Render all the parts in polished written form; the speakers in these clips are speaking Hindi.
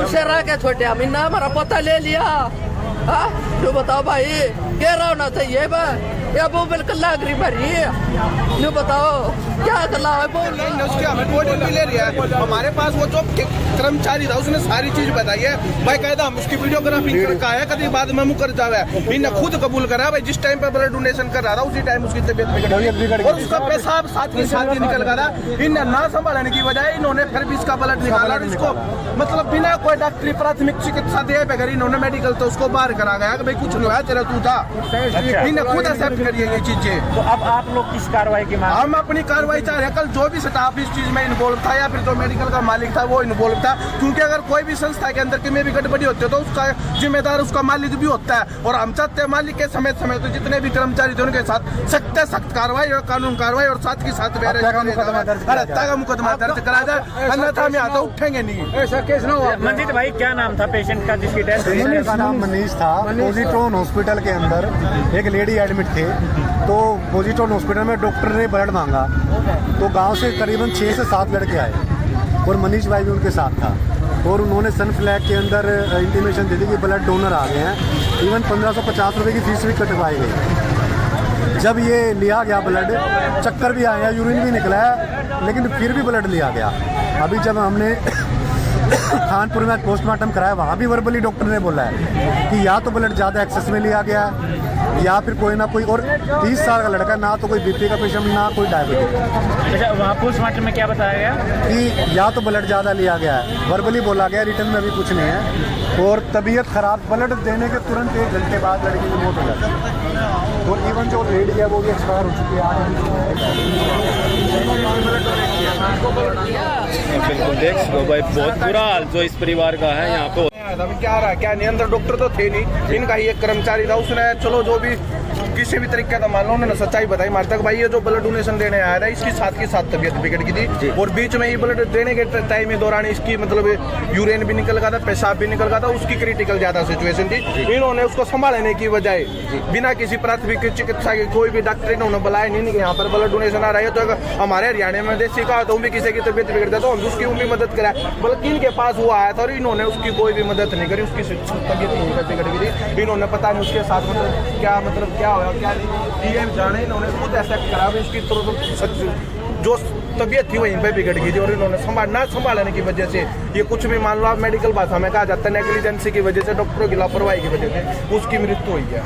से रह के छोटे अमीना हमारा पता ले लिया। हाँ जो बताओ भाई क्या रहा होना चाहिए ये वो बिल्कुल लागरी भरी जो बताओ क्या गला है बोल उसके हमें वोट भी ले रहा है। हमारे पास वो जो कर्मचारी था उसने सारी चीज बताई है भाई, कहता हम उसकी वीडियोग्राफी करका है कभी बाद में मुकर जावे। इन्हें खुद कबूल करा भाई जिस टाइम पे ब्लड डोनेशन कर रहा था उसी टाइम उसकी तबीयत बिगड़ और उसका पेशाब साथ के साथ ही निकल गया। इन्हें ना संभालने की बजाय इन्होंने फिर भी इसका ब्लड निकाला और इसको मतलब बिना कोई डॉक्टरी प्राथमिक चिकित्सा दिए बगैर इन्होंने मेडिकल तो उसको बाहर करा गया कि भाई कुछ नहीं हुआ तेरा तू था। इन्हें खुद एक्सेप्ट करिए ये चीजें। तो अब आप लोग किस कार्रवाई की मांग? हम अपनी कार्रवाई चाह रहे हैं। कल जो भी स्टाफ इस चीज में इन्वॉल्व था या फिर जो मेडिकल का मालिक था वो इन्वॉल्व था, क्योंकि अगर कोई भी संस्था के अंदर की में भी गड़बड़ी होती है तो उसका जिम्मेदार उसका मालिक भी होता है। और हम चाहते हैं मालिक के समय समय तो जितने भी कर्मचारी थे उनके साथ सख्त सख्त कार्रवाई और कानून कार्रवाई और साथ के साथ हत्या का मुकदमा दर्ज करा जाए, अन्यथा हम यहाँ तो उठेंगे नहीं। ऐसा केस ना हो। मंजीत भाई क्या नाम था पेशेंट का जिसकी डेथ हुई? का नाम मनीष था। पोजीट्रोन हॉस्पिटल के अंदर एक लेडी एडमिट थे, तो पोजीट्रोन हॉस्पिटल में डॉक्टर ने ब्लड मांगा तो गांव से करीबन 6 से 7 लड़के आए और मनीष भाई भी उनके साथ था और उन्होंने सन फ्लैग के अंदर इंटीमेशन दे दी कि ब्लड डोनर आ गए हैं। इवन 1550 रुपये की फीस भी कटवाई गई। जब ये लिया गया ब्लड, चक्कर भी आया, यूरिन भी निकला है, लेकिन फिर भी ब्लड लिया गया। अभी जब हमने खानपुर में पोस्टमार्टम कराया वहाँ भी वर्बली डॉक्टर ने बोला है कि या तो ब्लड ज़्यादा एक्सेस में लिया गया या फिर कोई ना कोई, और 30 साल का लड़का, ना तो कोई बीपी का पेशेंट ना कोई डायबिटीज। अच्छा वहाँ पोस्टमार्टम में क्या बताया गया? कि या तो ब्लड ज़्यादा लिया गया है, वर्बली बोला गया, रिटर्न में अभी कुछ नहीं है। और तबीयत खराब, ब्लड देने के तुरंत 1 घंटे बाद लड़की की मौत हो जाती है। और इवन जो लेडी है वो भी एक्सपायर हो चुकी है। बिल्कुल देख सको भाई, बहुत बुरा हाल जो इस परिवार का है यहाँ पे। अभी क्या रहा क्या नहीं, अंदर डॉक्टर तो थे नहीं, इनका ही एक कर्मचारी था। उसने चलो जो भी किसी भी तरीके का मान लो उन्होंने सच्चाई बताई मार तक भाई ये जो ब्लड डोनेशन देने आया था इसकी साथ के साथ तबीयत बिगड़ गई थी और बीच में ये ब्लड देने के टाइम में दौरान इसकी मतलब यूरिन भी निकल गया था, पेशाब भी निकल गया था, उसकी क्रिटिकल ज्यादा सिचुएशन थी। इन्होंने उसको संभालने की बजाय बिना किसी प्राथमिक चिकित्सा के कोई भी डॉक्टर इन्होंने बुलाया नहीं कि यहाँ पर ब्लड डोनेशन आ रहा है। तो हमारे हरियाणा में देसी का तो भी किसी की तबीयत बिगड़ जाए तो हम उसकी भी मदद कराए, बल्कि इनके पास वो आया था और इन्होंने उसकी कोई भी मदद नहीं करी, उसकी तबीयत बिगड़ गई थी। इन्होंने पता नहीं उसके साथ मतलब क्या हुआ क्या नहीं जाने, इन्होंने खुद ऐसा करा उसकी जो तबीयत थी वहीं पे बिगड़ गई थी और इन्होंने ना संभालने की वजह से ये कुछ भी मान लो आप मेडिकल भाषा में कहा जाता है नेग्लिजेंसी की वजह से, डॉक्टरों की लापरवाही की वजह से उसकी मृत्यु हुई है।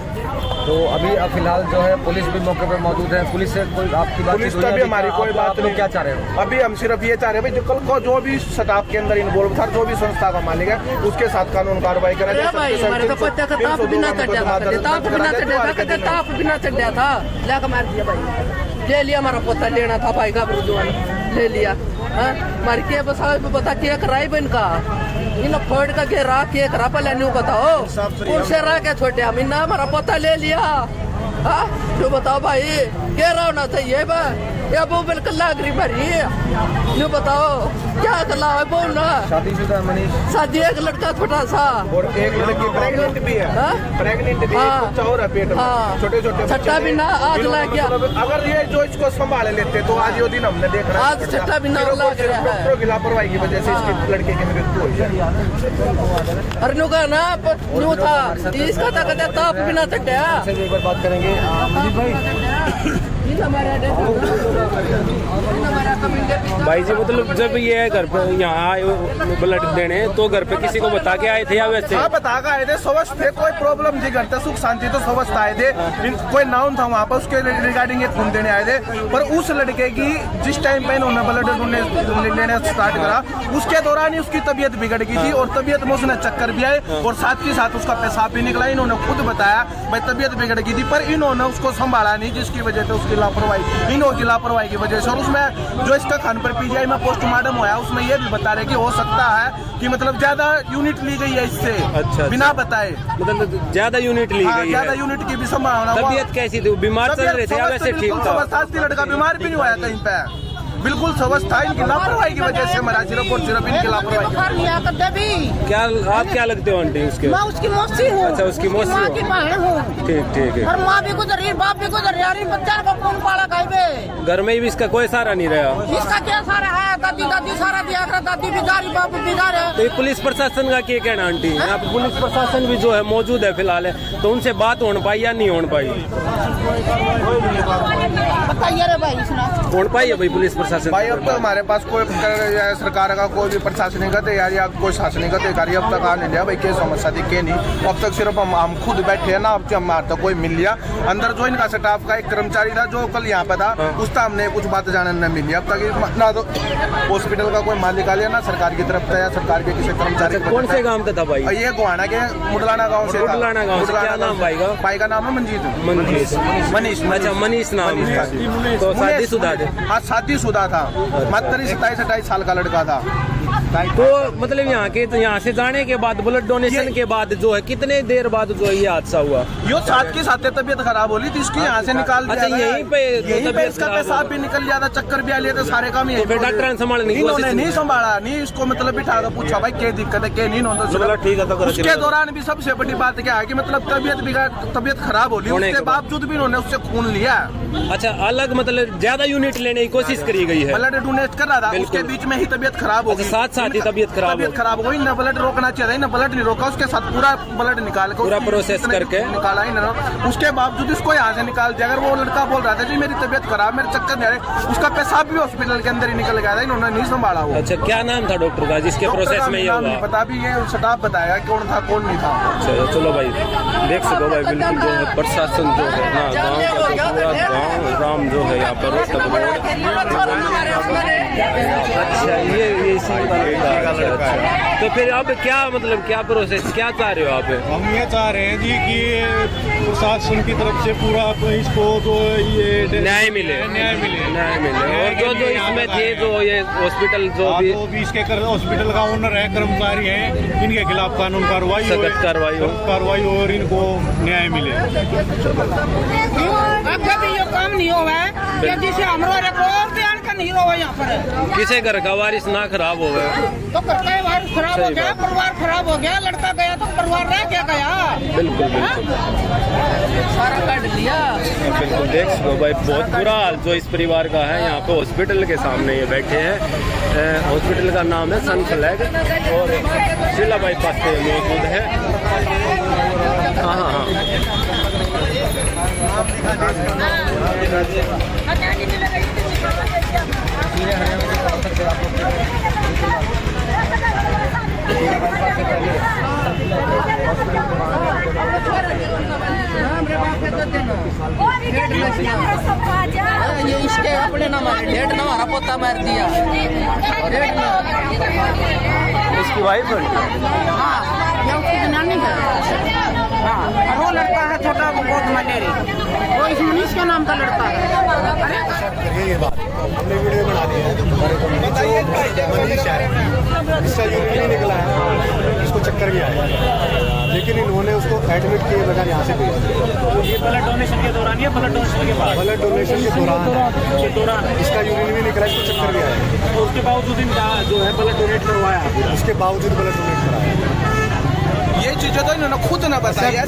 तो अभी फिलहाल जो है पुलिस भी मौके पर मौजूद है। पुलिस से कोई आपकी बात? पुलिस तो अभी हमारी कोई बात नहीं। क्या चाह रहे हो? अभी हम सिर्फ ये चाह रहे हैं भाई कल को जो भी स्टाफ के अंदर इन्वॉल्व था, जो भी संस्था का मालिक है उसके साथ कानून कार्रवाई करा जाए। ले लिया हमारा पोता, लेना था भाई का ले लिया। मार के बता क्या कराई बन का इन फोड़ का घेरा के करा पहले नहीं बताओ कौन से रह के छोटे अमीना हमारा पोता ले लिया। हाँ जो बताओ भाई क्या रहा होना चाहिए ये वो बिल्कुल लागरी भरी जो बताओ क्या गला है बोल ना। शादीशुदा मनीष? शादी एक लड़का छोटा सा और एक लड़की प्रेग्नेंट भी है। प्रेग्नेंट भी बच्चा हो रहा है पेट में, छोटे छोटे छठा भी ना आज लग गया। अगर ये जो इसको संभाल लेते तो आज ये दिन हमने देख रहा है आज छठा भी ना लग रहा है। डॉक्टरों की लापरवाही की वजह से इसकी लड़के की मृत्यु हुई। अरे नु का ना न्यू था इसका तक ताप बिना चढ़ा। एक बार बात करेंगे भाई जी मतलब जब ये घर पे यहाँ आए ब्लड देने तो घर पे किसी को बता के आए थे या वैसे? हाँ बता के आए थे, स्वस्थ थे, कोई प्रॉब्लम थी घर पे, सुख शांति तो स्वस्थ आए थे। कोई नाउन था वहाँ पर उसके रिगार्डिंग खून देने आए थे। पर उस लड़के की जिस टाइम पे इन्होंने ब्लड लेने स्टार्ट करा उसके दौरान ही उसकी तबीयत बिगड़ गई थी और तबीयत में उसने चक्कर भी आए और साथ ही साथ उसका पेशाब भी निकला। इन्होंने खुद बताया भाई तबीयत बिगड़ गई थी, पर इन्होंने उसको संभाला नहीं जिसकी वजह से उसकी लापरवाही, इन्हों की लापरवाही की वजह से। और उसमें जो इसका खानपुर पीजीआई में पोस्टमार्टम हुआ उसमें ये भी बता रहे कि हो सकता है कि मतलब ज्यादा यूनिट ली गई है इससे। अच्छा, बिना बताए मतलब ज्यादा यूनिट ली गई है। ज्यादा यूनिट की भी संभावना। तबीयत कैसी थी? बीमार चल रहे थे या वैसे ठीक था? लड़का बीमार भी नहीं हुआ कहीं पे। बिल्कुल स्वस्थ था, इनकी लापरवाही की वजह से मरा, सिर्फ और सिर्फ इनकी लापरवाही। बुखार लिया कर दे भी। क्या आप क्या लगते हो आंटी उसके? मैं उसकी मौसी हूँ। अच्छा, उसकी मौसी माँ हो। की बहन हूँ। ठीक ठीक है। और माँ भी गुजरी, बाप भी गुजरी, अरे बच्चा को कौन पाला खाइबे? घर में भी इसका कोई सहारा नहीं रहा। इसका क्या सारा है? दादी दादी सारा दिया कर, दादी बिगारी, बाप बिगारे। तो ये पुलिस प्रशासन का क्या कहना आंटी? यहाँ पे पुलिस प्रशासन भी जो है मौजूद है फिलहाल है, तो उनसे बात हो पाई या नहीं हो पाई? बताइए रे भाई, सुना हो पाई है भाई पुलिस प्रशासन? भाई अब तक हमारे पास कोई सरकार का कोई भी प्रशासनिक अधिकारी या कोई शासनिक अधिकारी अब तक आ नहीं लिया भाई, क्या समस्या थी क्या नहीं। अब तक सिर्फ हम खुद बैठे हैं ना, अब हमारे तक कोई मिल लिया। अंदर जो इनका स्टाफ का एक कर्मचारी था जो कल यहाँ पे था, उसका हमने कुछ बात जानने न मिली। अब तक ना तो हॉस्पिटल का कोई मालिक आ लिया, ना सरकार की तरफ से या सरकार के किसी कर्मचारी। कौन से गाँव का था भाई? ये गोहाना के मुडलाना गाँव से। मुडलाना गाँव से। क्या नाम भाई का? भाई का नाम है मनीष। अच्छा, मनीष नाम है। तो शादीशुदा है? हाँ, शादीशुदा था, मात्र 27-28 साल का लड़का था। तो मतलब यहाँ से जाने के बाद, ब्लड डोनेशन के बाद जो है कितने देर बाद जो है ये हादसा हुआ? यो साथ के साथ तबीयत खराब हो रही थी इसकी, यहाँ से निकाल दिया। अच्छा, यहीं पे इसका पेशाब भी निकल गया था, चक्कर भी आ लिया था, सारे काम यही। फिर डॉक्टर ने संभालने की कोशिश नहीं संभाला, नहीं इसको मतलब बिठा कर पूछा भाई क्या दिक्कत है क्या नहीं। ठीक है, तो उसके दौरान भी सबसे बड़ी बात क्या है कि मतलब तबीयत खराब हो रही, उसके बावजूद भी इन्होंने उससे खून लिया। अच्छा, अलग मतलब ज्यादा यूनिट लेने की कोशिश करी गई है। ब्लड डोनेट कर रहा था, उसके बीच में ही तबीयत खराब हो गई। साथ साथ ही तबीयत खराब हो गई। न ब्लड रोकना चाहिए, न ब्लड नहीं रोका, उसके साथ पूरा ब्लड निकाल कर, पूरा प्रोसेस करके निकाला ही ना। उसके बावजूद इसको यहाँ से निकाल दिया। अगर वो लड़का बोल रहा था जी मेरी तबीयत खराब, मेरे चक्कर नहीं आ रहे, उसका पेशाब भी हॉस्पिटल के अंदर ही निकल गया था, इन्होंने नहीं संभाला वो। अच्छा, क्या नाम था डॉक्टर का जिसके प्रोसेस में ये हुआ? पता भी, ये स्टाफ बताया कौन था कौन नहीं था। अच्छा, चलो भाई देख सको भाई, बिल्कुल जो है प्रशासन जो है ना, गाँव का पूरा गाँव राम जो है यहाँ पर। अच्छा, ये इसी का लड़का है। तो फिर आप क्या मतलब क्या प्रोसेस क्या चाह रहे हो आप? हम ये चाह रहे हैं जी कि प्रशासन की तरफ से पूरा इसको जो ये न्याय मिले। और जो इसमें थे जो ये हॉस्पिटल जो भी इसके हॉस्पिटल का ओनर है, कर्मचारी है, इनके खिलाफ कानून कार्रवाई और इनको न्याय मिले। कभी ये काम नहीं हुआ है, जिसे हमारा रिकॉर्ड नहीं हुआ यहाँ पर। किसी घर का वारिस ना खराब हो गया तो घर का वारिस खराब हो गया, परिवार खराब हो गया, लड़का गया तो परिवार रह क्या गया। बिल्कुल सारा काट लिया। बिल्कुल देख सको भाई, बहुत बुरा हाल जो इस परिवार का है। यहाँ पे हॉस्पिटल के सामने ये बैठे हैं। हॉस्पिटल का नाम है सन फ्लैग और शिला बाईपास पे मौजूद है। हाँ। ये इसके अपने ना मारे, डेढ़ ना हमारा पोता मार दिया। इसकी वाइफ है? हाँ, ये उसकी जनानी है। हाँ, और वो लड़का है छोटा, बहुत मलेरी, वो इस मनीष के नाम का लड़का है। ये बात हमने वीडियो बना दी है। मनीष है, इसका यूरिन नहीं निकला है, इसको चक्कर भी आया, लेकिन इन्होंने उसको एडमिट किए बगैर यहाँ से भेज दिया। ये ब्लड डोनेशन के दौरान या ब्लड डोनेशन के बाद? ब्लड डोनेशन के दौरान इसका यूरिन भी निकला, इसको चक्कर भी आया। तो उसके बावजूद इनका जो है ब्लड डोनेट करवाया, उसके बावजूद ब्लड डोनेट कराया। ये चीजें तो इन्होंने खुद ना बताया।